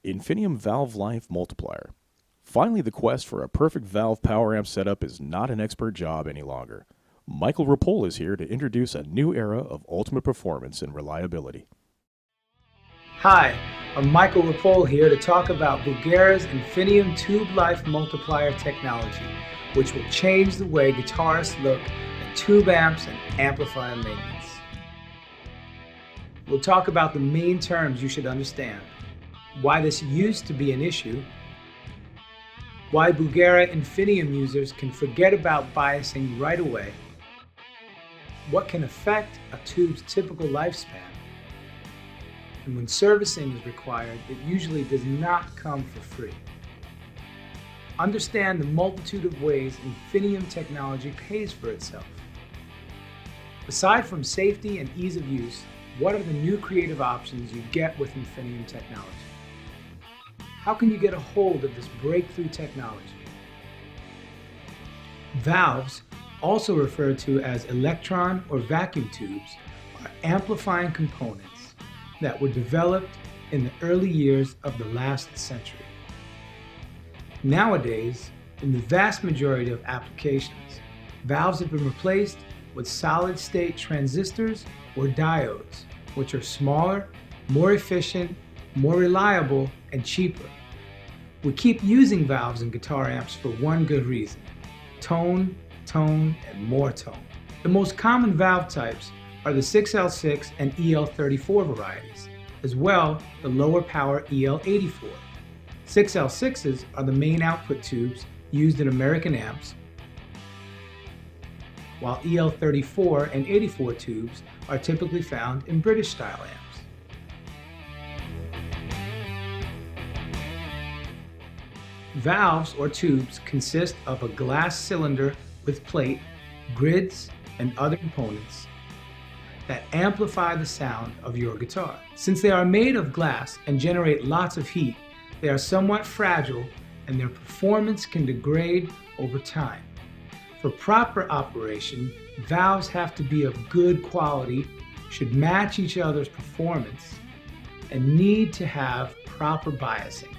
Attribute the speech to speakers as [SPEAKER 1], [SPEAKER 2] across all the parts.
[SPEAKER 1] INFINIUM Valve Life Multiplier. Finally, the quest for a perfect valve power amp setup is not an expert job any longer. Michael Rapole is here to introduce a new era of ultimate performance and reliability.
[SPEAKER 2] Hi, I'm Michael Rapole here to talk about BUGERA's INFINIUM Tube Life Multiplier technology, which will change the way guitarists look at tube amps and amplifier maintenance. We'll talk about the main terms you should understand, why this used to be an issue, why BUGERA INFINIUM users can forget about biasing right away, what can affect a tube's typical lifespan, and when servicing is required, it usually does not come for free. Understand the multitude of ways INFINIUM technology pays for itself. Aside from safety and ease of use, what are the new creative options you get with INFINIUM technology? How can you get a hold of this breakthrough technology? Valves, also referred to as electron or vacuum tubes, are amplifying components that were developed in the early years of the last century. Nowadays, in the vast majority of applications, valves have been replaced with solid-state transistors or diodes, which are smaller, more efficient, more reliable, and cheaper. We keep using valves in guitar amps for one good reason: tone, tone, and more tone. The most common valve types are the 6L6 and EL34 varieties, as well the lower power EL84. 6L6s are the main output tubes used in American amps, while EL34 and 84 tubes are typically found in British-style amps. Valves or tubes consist of a glass cylinder with plate, grids, and other components that amplify the sound of your guitar. Since they are made of glass and generate lots of heat, they are somewhat fragile and their performance can degrade over time. For proper operation, valves have to be of good quality, should match each other's performance, and need to have proper biasing.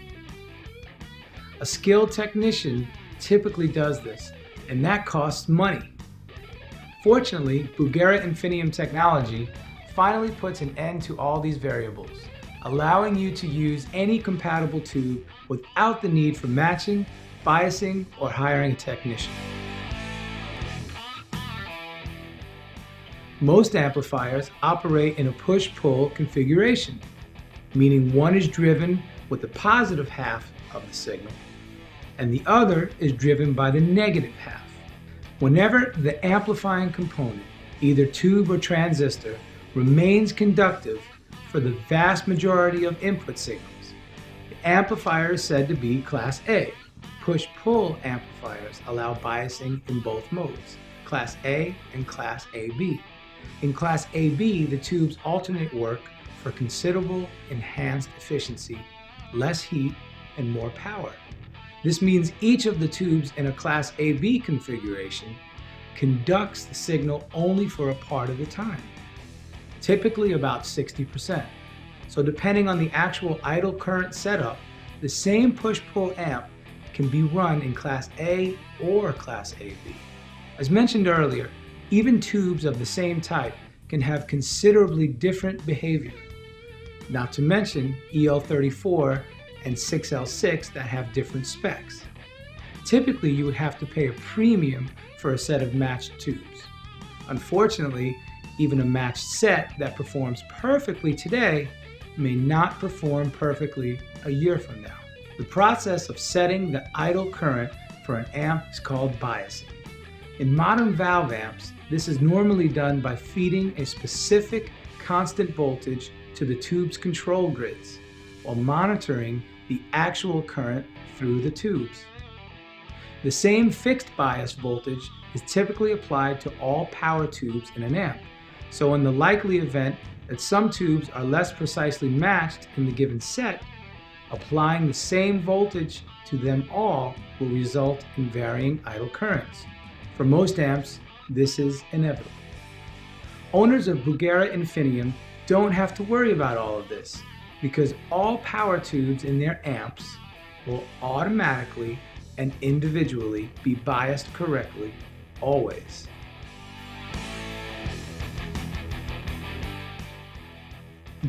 [SPEAKER 2] A skilled technician typically does this, and that costs money. Fortunately, BUGERA INFINIUM technology finally puts an end to all these variables, allowing you to use any compatible tube without the need for matching, biasing, or hiring a technician. Most amplifiers operate in a push-pull configuration, meaning one is driven with the positive half of the signal, and the other is driven by the negative half. Whenever the amplifying component, either tube or transistor, remains conductive for the vast majority of input signals, the amplifier is said to be Class A. Push-pull amplifiers allow biasing in both modes, Class A and Class AB. In Class AB, the tubes alternate work for considerable enhanced efficiency, less heat, and more power. This means each of the tubes in a Class AB configuration conducts the signal only for a part of the time, typically about 60%. So depending on the actual idle current setup, the same push-pull amp can be run in Class A or Class AB. As mentioned earlier, even tubes of the same type can have considerably different behavior, not to mention EL34 and 6L6 that have different specs. Typically, you would have to pay a premium for a set of matched tubes. Unfortunately, even a matched set that performs perfectly today may not perform perfectly a year from now. The process of setting the idle current for an amp is called biasing. In modern valve amps, this is normally done by feeding a specific constant voltage to the tube's control grids, while monitoring the actual current through the tubes. The same fixed bias voltage is typically applied to all power tubes in an amp, so in the likely event that some tubes are less precisely matched in the given set, applying the same voltage to them all will result in varying idle currents. For most amps, this is inevitable. Owners of BUGERA INFINIUM don't have to worry about all of this. because all power tubes in their amps will automatically and individually be biased correctly, always.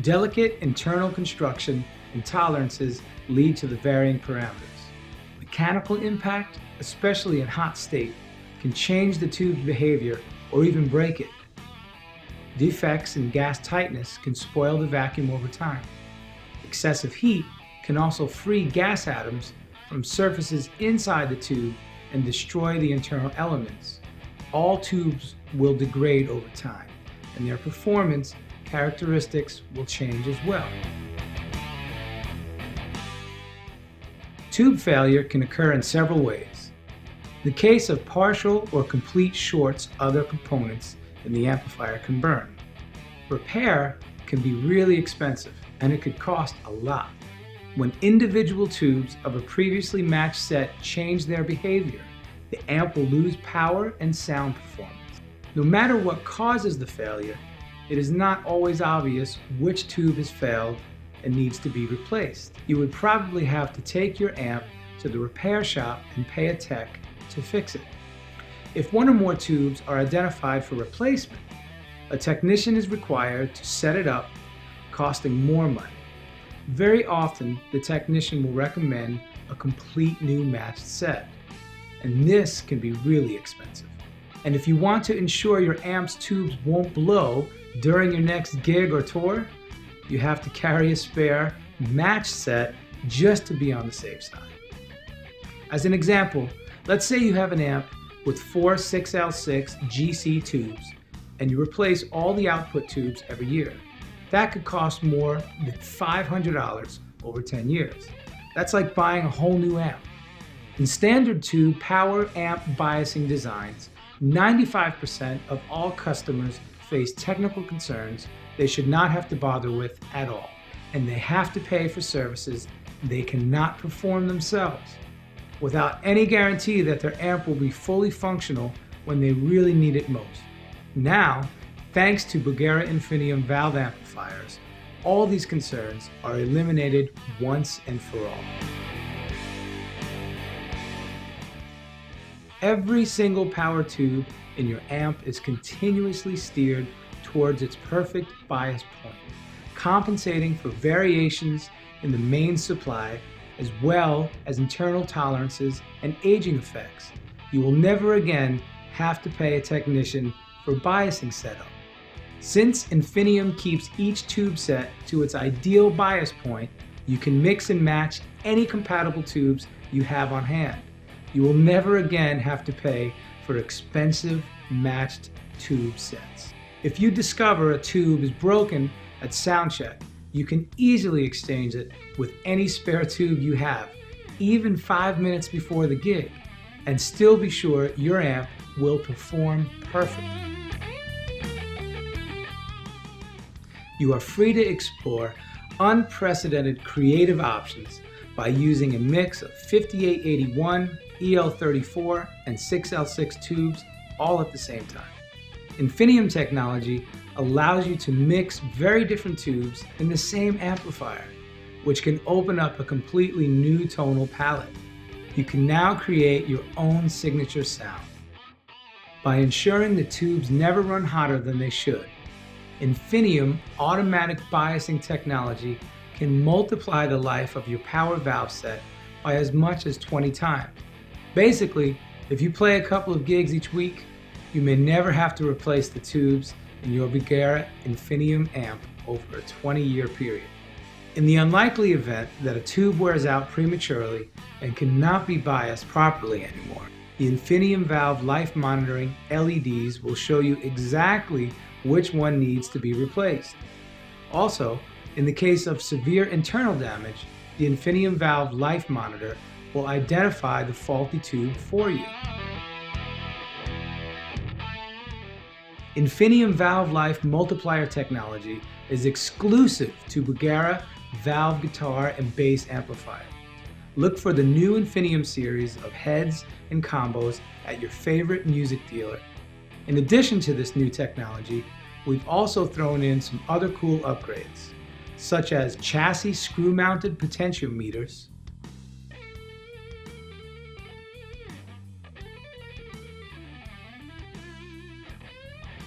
[SPEAKER 2] Delicate internal construction and tolerances lead to the varying parameters. Mechanical impact, especially in hot state, can change the tube's behavior or even break it. Defects in gas tightness can spoil the vacuum over time. Excessive heat can also free gas atoms from surfaces inside the tube and destroy the internal elements. All tubes will degrade over time, and their performance characteristics will change as well. Tube failure can occur in several ways. In the case of partial or complete shorts, other components in the amplifier can burn. Repair can be really expensive, and it could cost a lot. When individual tubes of a previously matched set change their behavior, the amp will lose power and sound performance. No matter what causes the failure, it is not always obvious which tube has failed and needs to be replaced. You would probably have to take your amp to the repair shop and pay a tech to fix it. If one or more tubes are identified for replacement, a technician is required to set it up, costing more money. Very often, the technician will recommend a complete new matched set, and this can be really expensive. And if you want to ensure your amp's tubes won't blow during your next gig or tour, you have to carry a spare matched set just to be on the safe side. As an example, let's say you have an amp with 4 6L6 GC tubes and you replace all the output tubes every year. That could cost more than $500 over 10 years. That's like buying a whole new amp. In standard tube power amp biasing designs, 95% of all customers face technical concerns they should not have to bother with at all, and they have to pay for services they cannot perform themselves, without any guarantee that their amp will be fully functional when they really need it most. Now, thanks to BUGERA INFINIUM Valve amplifiers, all these concerns are eliminated once and for all. Every single power tube in your amp is continuously steered towards its perfect bias point, compensating for variations in the main supply as well as internal tolerances and aging effects. You will never again have to pay a technician for biasing setup. Since INFINIUM keeps each tube set to its ideal bias point, you can mix and match any compatible tubes you have on hand. You will never again have to pay for expensive matched tube sets. If you discover a tube is broken at soundcheck, you can easily exchange it with any spare tube you have, even 5 minutes before the gig, and still be sure your amp will perform perfectly. You are free to explore unprecedented creative options by using a mix of 5881, EL34, and 6L6 tubes all at the same time. INFINIUM technology allows you to mix very different tubes in the same amplifier, which can open up a completely new tonal palette. You can now create your own signature sound. By ensuring the tubes never run hotter than they should, INFINIUM automatic biasing technology can multiply the life of your power valve set by as much as 20 times. Basically, if you play a couple of gigs each week, you may never have to replace the tubes in your BUGERA INFINIUM amp over a 20-year period. In the unlikely event that a tube wears out prematurely and cannot be biased properly anymore, the INFINIUM Valve Life Monitoring LEDs will show you exactly which one needs to be replaced. Also, in the case of severe internal damage, the INFINIUM Valve Life Monitor will identify the faulty tube for you. INFINIUM Valve Life Multiplier technology is exclusive to BUGERA valve guitar and bass amplifier. Look for the new INFINIUM series of heads and combos at your favorite music dealer. In addition to this new technology, we've also thrown in some other cool upgrades, such as chassis screw-mounted potentiometers,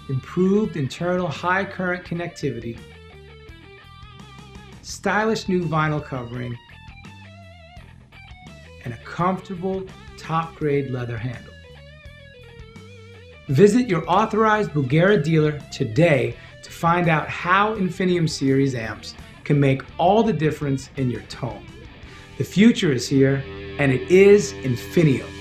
[SPEAKER 2] improved internal high current connectivity, stylish new vinyl covering, and a comfortable top-grade leather handle. Visit your authorized BUGERA dealer today to find out how INFINIUM series amps can make all the difference in your tone. The future is here, and it is INFINIUM.